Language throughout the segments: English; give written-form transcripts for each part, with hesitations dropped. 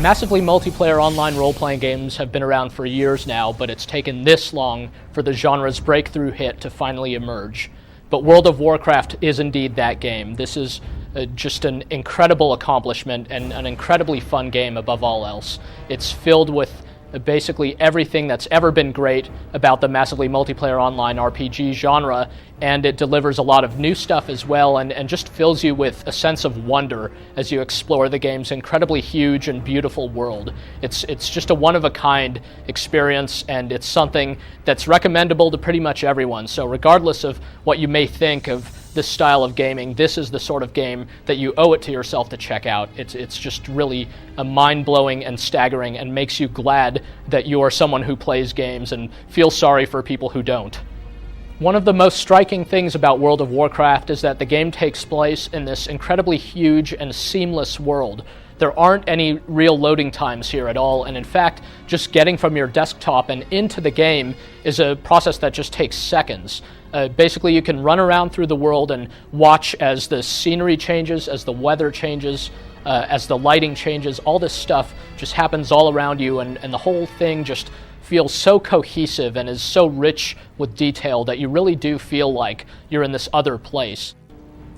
Massively multiplayer online role-playing games have been around for years now, but it's taken this long for the genre's breakthrough hit to finally emerge. But World of Warcraft is indeed that game. This is just an incredible accomplishment and an incredibly fun game above all else. It's filled with basically everything that's ever been great about the massively multiplayer online RPG genre, and it delivers a lot of new stuff as well, and just fills you with a sense of wonder as you explore the game's incredibly huge and beautiful world. It's just a one-of-a-kind experience, and it's something that's recommendable to pretty much everyone. So regardless of what you may think of this style of gaming, this is the sort of game that you owe it to yourself to check out. It's just really mind-blowing and staggering, and makes you glad that you are someone who plays games and feel sorry for people who don't. One of the most striking things about World of Warcraft is that the game takes place in this incredibly huge and seamless world. There aren't any real loading times here at all, and in fact, just getting from your desktop and into the game is a process that just takes seconds. Basically, you can run around through the world and watch as the scenery changes, as the weather changes, as the lighting changes. All this stuff just happens all around you, and the whole thing just feels so cohesive and is so rich with detail that you really do feel like you're in this other place.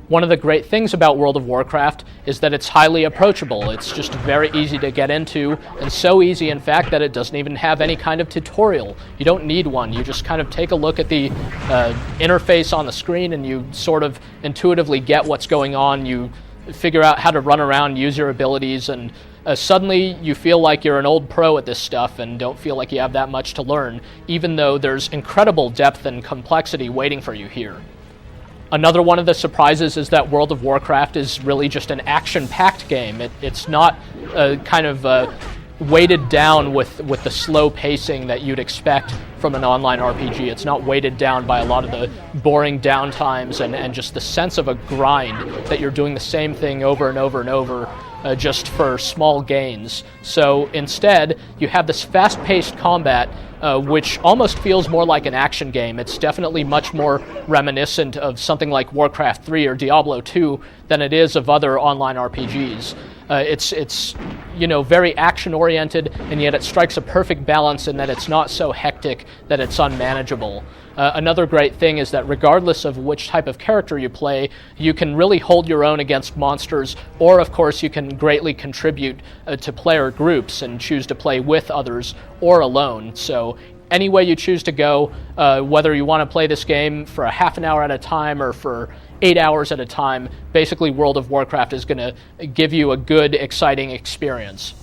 One of the great things about World of Warcraft is that it's highly approachable. It's just very easy to get into, and so easy, in fact, that it doesn't even have any kind of tutorial. You don't need one. You just kind of take a look at the interface on the screen, and you sort of intuitively get what's going on. You figure out how to run around, use your abilities, and suddenly you feel like you're an old pro at this stuff and don't feel like you have that much to learn, even though there's incredible depth and complexity waiting for you here. Another one of the surprises is that World of Warcraft is really just an action-packed game. It's not kind of weighted down with the slow pacing that you'd expect from an online RPG. It's not weighted down by a lot of the boring downtimes and just the sense of a grind that you're doing the same thing over and over and over just for small gains. So instead, you have this fast-paced combat which almost feels more like an action game. It's definitely much more reminiscent of something like Warcraft 3 or Diablo 2 than it is of other online RPGs. It's very action-oriented, and yet it strikes a perfect balance in that it's not so hectic that it's unmanageable. Another great thing is that regardless of which type of character you play, you can really hold your own against monsters, or of course you can greatly contribute to player groups and choose to play with others or alone. So any way you choose to go, whether you want to play this game for a half an hour at a time or for 8 hours at a time, basically World of Warcraft is going to give you a good, exciting experience.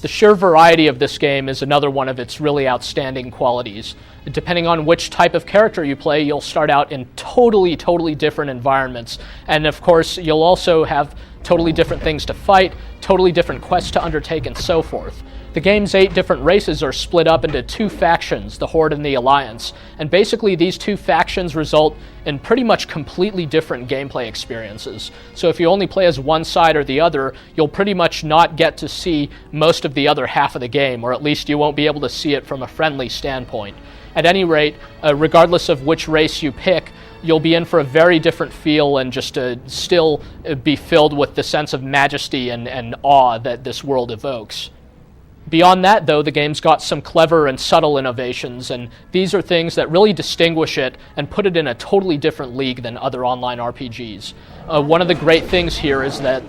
The sheer variety of this game is another one of its really outstanding qualities. Depending on which type of character you play, you'll start out in totally different environments. And of course, you'll also have totally different things to fight, totally different quests to undertake, and so forth. The game's 8 different races are split up into 2 factions, the Horde and the Alliance, and basically these 2 factions result in pretty much completely different gameplay experiences. So if you only play as one side or the other, you'll pretty much not get to see most of the other half of the game, or at least you won't be able to see it from a friendly standpoint. At any rate, regardless of which race you pick, you'll be in for a very different feel and just still be filled with the sense of majesty and awe that this world evokes. Beyond that, though, the game's got some clever and subtle innovations, and these are things that really distinguish it and put it in a totally different league than other online RPGs. One of the great things here is that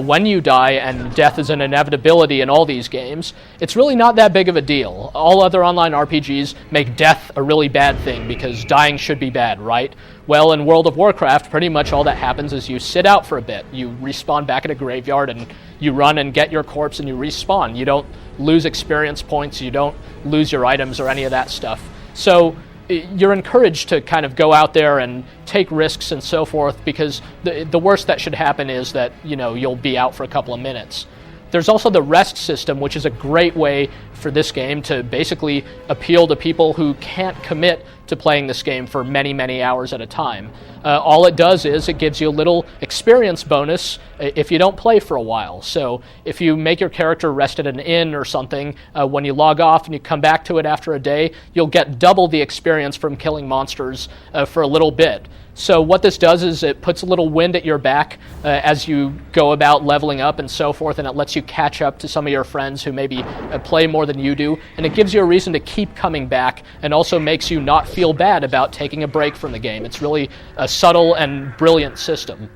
when you die, and death is an inevitability in all these games, it's really not that big of a deal. All other online RPGs make death a really bad thing because dying should be bad, right? Well, in World of Warcraft, pretty much all that happens is you sit out for a bit. You respawn back at a graveyard, and you run and get your corpse, and you respawn. You don't lose experience points, you don't lose your items or any of that stuff. So you're encouraged to kind of go out there and take risks and so forth, because the worst that should happen is that, you'll be out for a couple of minutes. There's also the rest system, which is a great way for this game to basically appeal to people who can't commit to playing this game for many, many hours at a time. All it does is it gives you a little experience bonus if you don't play for a while. So if you make your character rest at an inn or something, when you log off and you come back to it after a day, you'll get double the experience from killing monsters for a little bit. So what this does is it puts a little wind at your back as you go about leveling up and so forth, and it lets you catch up to some of your friends who maybe play more than you do, and it gives you a reason to keep coming back, and also makes you not feel bad about taking a break from the game. It's really a subtle and brilliant system.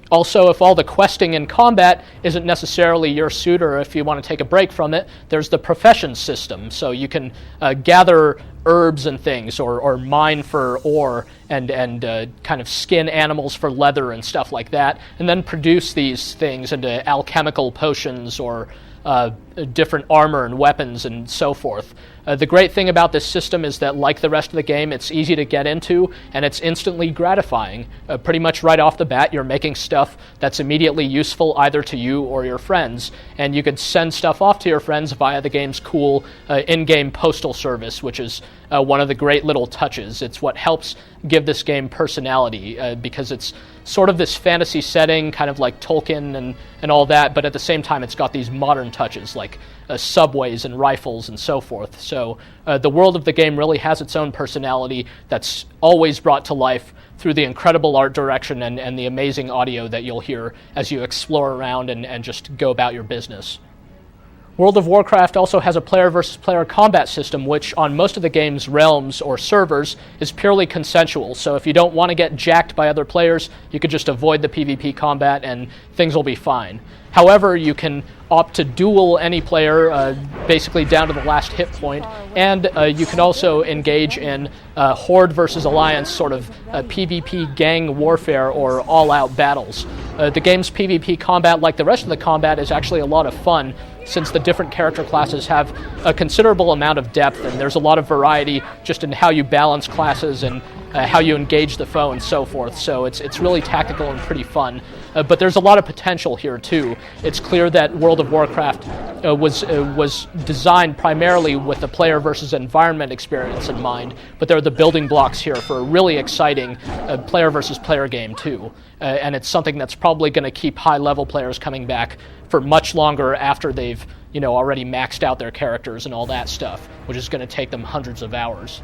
Also, if all the questing and combat isn't necessarily your suit, or if you want to take a break from it, there's the profession system. So you can gather herbs and things, or mine for ore, and kind of skin animals for leather and stuff like that, and then produce these things into alchemical potions or different armor and weapons and so forth. The great thing about this system is that, like the rest of the game, it's easy to get into and it's instantly gratifying. Pretty much right off the bat, you're making stuff that's immediately useful either to you or your friends, and you could send stuff off to your friends via the game's cool in-game postal service, which is one of the great little touches. It's what helps give this game personality, because it's sort of this fantasy setting, kind of like Tolkien and all that, but at the same time it's got these modern touches like subways and rifles and so forth. So the world of the game really has its own personality that's always brought to life through the incredible art direction and the amazing audio that you'll hear as you explore around and just go about your business. World of Warcraft also has a player versus player combat system, which on most of the game's realms or servers is purely consensual. So if you don't want to get jacked by other players, you could just avoid the PvP combat and things will be fine. However, you can opt to duel any player basically down to the last hit point, and you can also engage in Horde versus Alliance sort of PvP gang warfare or all-out battles. The game's PvP combat, like the rest of the combat, is actually a lot of fun, since the different character classes have a considerable amount of depth, and there's a lot of variety just in how you balance classes and how you engage the foe and so forth. So it's really tactical and pretty fun. But there's a lot of potential here too. It's clear that World of Warcraft was designed primarily with the player versus environment experience in mind, but there are the building blocks here for a really exciting player versus player game too. And it's something that's probably going to keep high-level players coming back for much longer after they've already maxed out their characters and all that stuff, which is going to take them hundreds of hours.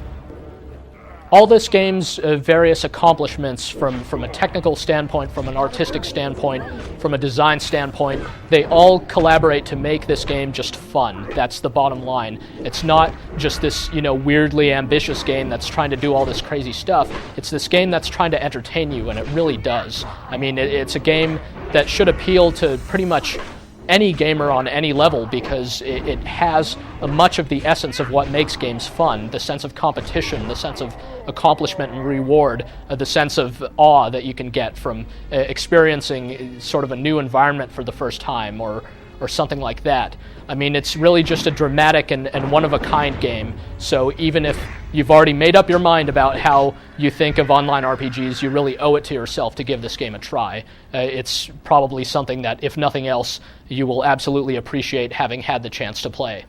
All this game's various accomplishments from a technical standpoint, from an artistic standpoint, from a design standpoint, they all collaborate to make this game just fun. That's the bottom line. It's not just this weirdly ambitious game that's trying to do all this crazy stuff. It's this game that's trying to entertain you, and it really does. I mean, it's a game that should appeal to pretty much any gamer on any level, because it has much of the essence of what makes games fun: the sense of competition, the sense of accomplishment and reward, the sense of awe that you can get from experiencing sort of a new environment for the first time, or something like that. I mean, it's really just a dramatic and one-of-a-kind game, so even if you've already made up your mind about how you think of online RPGs, you really owe it to yourself to give this game a try. It's probably something that, if nothing else, you will absolutely appreciate having had the chance to play.